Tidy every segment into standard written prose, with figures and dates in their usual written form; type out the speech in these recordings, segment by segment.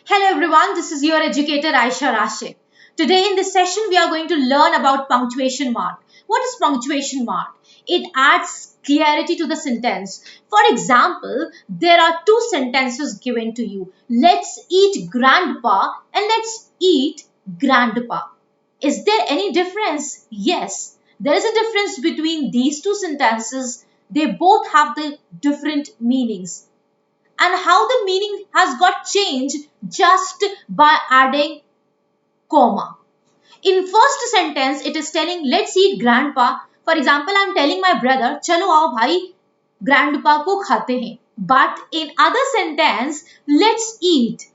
Hello everyone, this is your educator Aisha Rashid. Today in this session we are going to learn about punctuation mark. What is punctuation mark? It adds clarity to the sentence. For example, there are two sentences given to you. Let's eat grandpa and let's eat grandpa. Is there any difference? Yes, there is a difference between these two sentences. They both have the different meanings and how the meaning has got changed just by adding comma. In first sentence, it is telling let's eat grandpa. For example, I am telling my brother, चलो आओ भाई grandpa को खाते हैं. But in other sentence, let's eat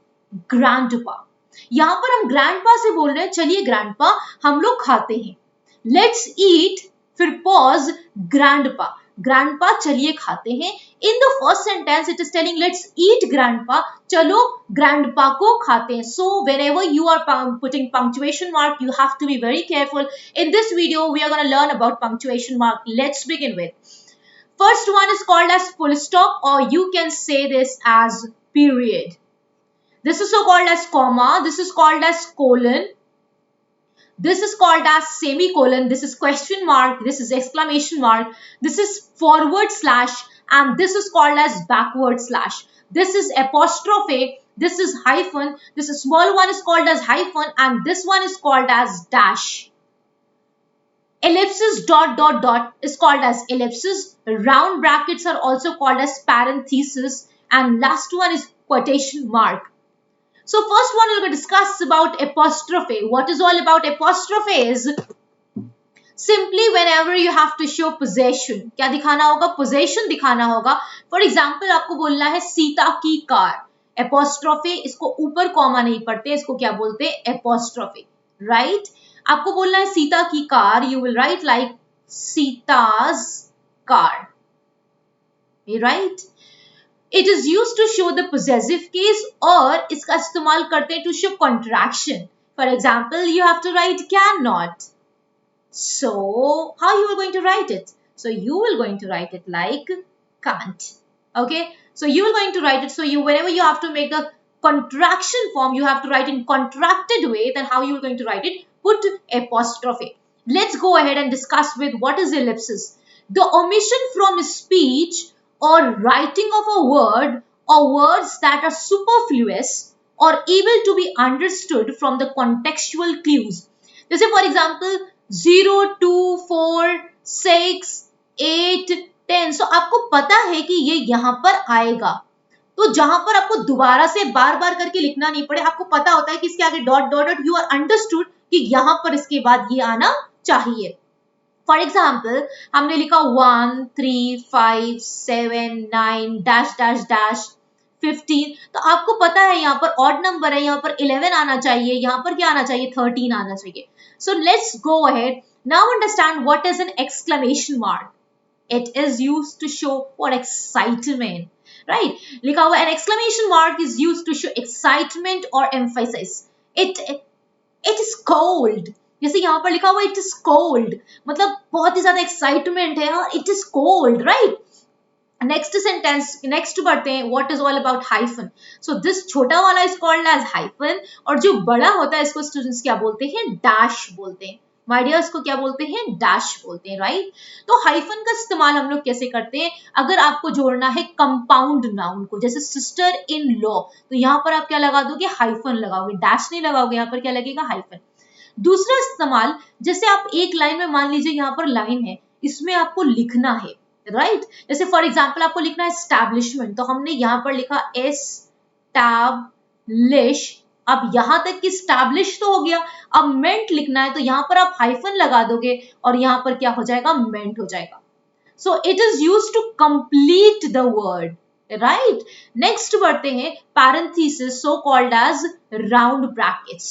grandpa. यहाँ पर हम grandpa से बोल रहे हैं चलिए grandpa हम लोग खाते हैं. Let's eat फिर pause grandpa. Grandpa चलिए खाते हैं. In the first sentence it is telling let's eat grandpa. चलो grandpa को खाते हैं. So whenever you are putting punctuation mark, you have to be very careful. In this video we are going to learn about punctuation mark. Let's begin with. First one is called as full stop, or you can say this as period. This is so called as comma. This is called as colon. This is called as semicolon. This is question mark. This is exclamation mark. This is forward slash, and this is called as backward slash. This is apostrophe. This is hyphen. This is small one is called as hyphen, and this one is called as dash. Ellipsis dot dot dot is called as ellipsis. Round brackets are also called as parenthesis, and last one is quotation mark. So first one we're going to discuss about apostrophe. What is all about apostrophe is simply whenever you have to show possession. क्या दिखाना होगा? Possession दिखाना होगा. For example, आपको बोलना है सीता की car. Apostrophe, इसको ऊपर कॉमा नहीं पढ़ते, इसको क्या बोलते हैं? Apostrophe, right? आपको बोलना है सीता की car. You will write like Sita's car, right? It is used to show the possessive case, और इसका इस्तेमाल करते हैं to show contraction. For example, you have to write cannot. So how you are going to write it? So you will going to write it like can't. Okay. So you are going to write it. So you whenever you have to make a contraction form, you have to write in contracted way. Then how you are going to write it? Put apostrophe. Let's go ahead and discuss with what is ellipsis. The omission from speech or writing of a word or words that are superfluous or able to be understood from the contextual clues. जैसे for example 0, 2, 4, 6, 8, 10. So आपको पता है कि ये यहाँ पर आएगा, तो जहां पर आपको दोबारा से बार बार करके लिखना नहीं पड़े, आपको पता होता है कि इसके आगे dot dot dot, you are understood कि यहाँ पर इसके बाद ये आना चाहिए. फॉर एग्जाम्पल हमने लिखा 1, 3, 5, 7, 9 डैश डैश डैश 15, तो आपको पता है यहाँ पर ऑड नंबर है, यहाँ पर 11 आना चाहिए, यहाँ पर क्या आना चाहिए? 13 आना चाहिए. So let's go ahead. Now understand what is an exclamation mark. It is used to show what excitement, right? लिखा हुआ an exclamation mark is used to show excitement or emphasis. It is cold. जैसे यहाँ पर लिखा हुआ it is cold, मतलब बहुत ही ज्यादा एक्साइटमेंट है और it is cold, right? Next sentence, next बढ़ते हैं. What is all about hyphen. So this छोटा वाला इज कॉल्ड एज हाइफन, और जो बड़ा होता है इसको स्टूडेंट्स क्या बोलते हैं? डैश बोलते हैं. माय डियर, इसको क्या बोलते हैं? डैश बोलते हैं, राइट? तो हाइफन का इस्तेमाल हम लोग कैसे करते हैं? अगर आपको जोड़ना है कंपाउंड नाउन को, जैसे सिस्टर इन लॉ, तो यहाँ पर आप क्या लगा दोगे? हाइफन लगाओगे, डैश नहीं लगाओगे. यहाँ पर क्या लगेगा? हाइफन. दूसरा इस्तेमाल, जैसे आप एक लाइन में, मान लीजिए यहाँ पर लाइन है, इसमें आपको लिखना है, राइट? जैसे फॉर एग्जाम्पल आपको लिखना है एस्टैब्लिशमेंट, तो हमने यहाँ पर लिखा एस्टैब्लिश. अब यहां तक कि स्टैब्लिश तो हो गया, अब मेंट लिखना है, तो यहां पर आप हाइफन लगा दोगे और यहां पर क्या हो जाएगा? मेंट हो जाएगा. So it is used to complete the word, right? Next बढ़ते हैं parenthesis, so called as round brackets.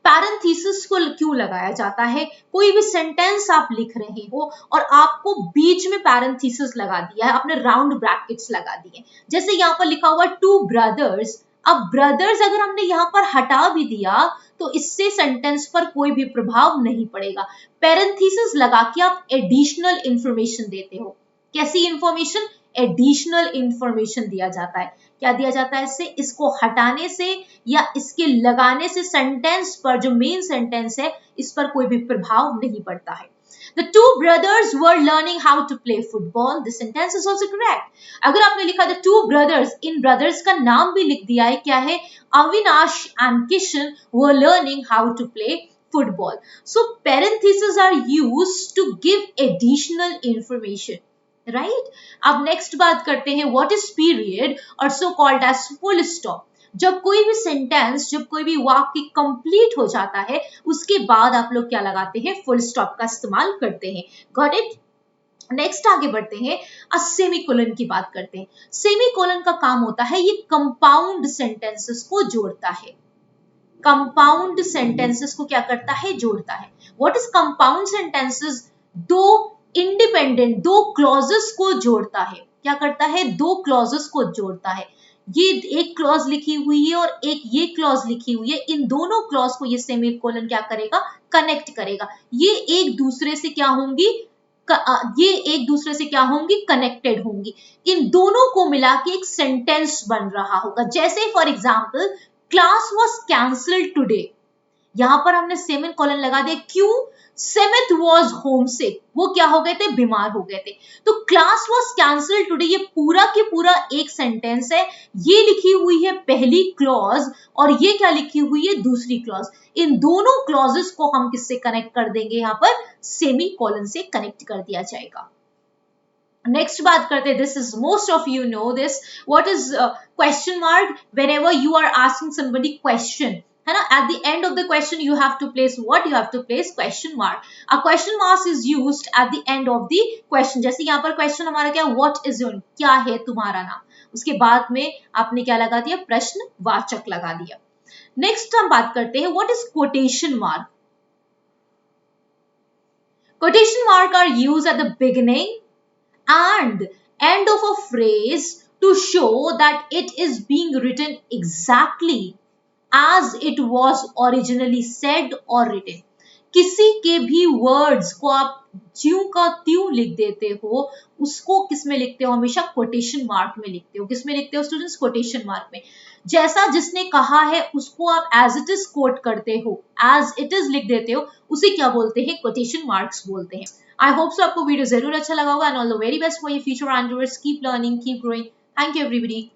Parenthesis को क्यों लगाया जाता है? कोई भी सेंटेंस आप लिख रहे हो और आपको बीच में पैरेंथेसिस लगा दिया है, आपने राउंड ब्रैकेट्स लगा दिए. जैसे यहाँ पर लिखा हुआ टू ब्रदर्स. अब ब्रदर्स अगर हमने यहाँ पर हटा भी दिया तो इससे सेंटेंस पर कोई भी प्रभाव नहीं पड़ेगा. पैरेंथेसिस लगा के आप एडिशनल इंफॉर्मेशन देते हो. कैसी इंफॉर्मेशन? एडिशनल इंफॉर्मेशन दिया जाता है. क्या दिया जाता है इससे, इसको हटाने से या इसके लगाने से सेंटेंस पर, जो मेन सेंटेंस है, इस पर कोई भी प्रभाव नहीं पड़ता है। The two brothers were learning how to play football. This sentence is also correct. अगर आपने लिखा the two brothers, in brothers का नाम भी लिख दिया है, क्या है, Avinash and Kishan were learning how to play football. So parentheses are used to give additional information. Right अब नेक्स्ट बात करते हैं व्हाट इज पीरियड और so called as full stop. जब कोई भी सेंटेंस, जब कोई भी वाक्य कंप्लीट हो जाता है, उसके बाद आप लोग क्या लगाते हैं, फुल स्टॉप का इस्तेमाल करते हैं। Got it. नेक्स्ट आगे बढ़ते हैं, सेमीकोलन की बात करते हैं। सेमीकोलन का काम होता है, ये कंपाउंड सेंटेंसेस को जोड़ता है। कंपाउंड सेंटेंसेस को क्या करता है, जोड़ता है। व्हाट इज कंपाउंड सेंटेंसेस, दो इंडिपेंडेंट, दो क्लॉजेस को जोड़ता है। क्या करता है, दो क्लॉजेस को जोड़ता है। ये एक क्लॉज लिखी हुई है और एक ये क्लॉज लिखी हुई है, इन दोनों क्लॉज को ये सेमीकोलन क्या करेगा, कनेक्ट करेगा। ये एक दूसरे से क्या होंगी, ये एक दूसरे से क्या होंगी, कनेक्टेड होंगी। इन दोनों को मिला के एक सेंटेंस बन रहा होगा। जैसे for example, class was cancelled today, यहां पर हमने सेमीकोलन लगा दिया, क्यों, सेमिथ वॉज होम सिक, वो क्या हो गए थे, बीमार हो गए थे। तो क्लास वॉज कैंसल्ड टुडे, ये पूरा के पूरा एक सेंटेंस है। ये लिखी हुई है पहली क्लॉज और ये क्या लिखी हुई है, दूसरी क्लॉज। इन दोनों क्लॉजेस को हम किससे कनेक्ट कर देंगे, यहां पर सेमीकोलन से कनेक्ट कर दिया जाएगा। नेक्स्ट बात करते हैं, this is most of you know this, what is question mark, whenever you are asking somebody question, है ना, at the end of the question you have to place what, you have to place question mark. A question mark is used at the end of the question. जैसे यहाँ पर question हमारा क्या, what is your, क्या है तुम्हारा नाम, उसके बाद में आपने क्या लगा दिया, प्रश्नवाचक लगा दिया। नेक्स्ट हम बात करते हैं, what is quotation mark. Quotation mark are used at the beginning and end of a phrase to show that it is being written exactly as it was originally said or written. किसी के भी words को आप ज्यों का त्यों लिख देते हो, उसको किस में लिखते हो, हमेशा कोटेशन मार्क में लिखते हो। किस में लिखते हो स्टूडेंट्स, कोटेशन मार्क में। जैसा जिसने कहा है उसको आप एज इट इज कोट करते हो, एज इट इज लिख देते हो, उसे क्या बोलते हैं, कोटेशन मार्क्स बोलते हैं। आई होप सो आपको वीडियो जरूर अच्छा लगा होगा and all the very best for your future endeavours. Keep learning, keep growing. Thank you everybody.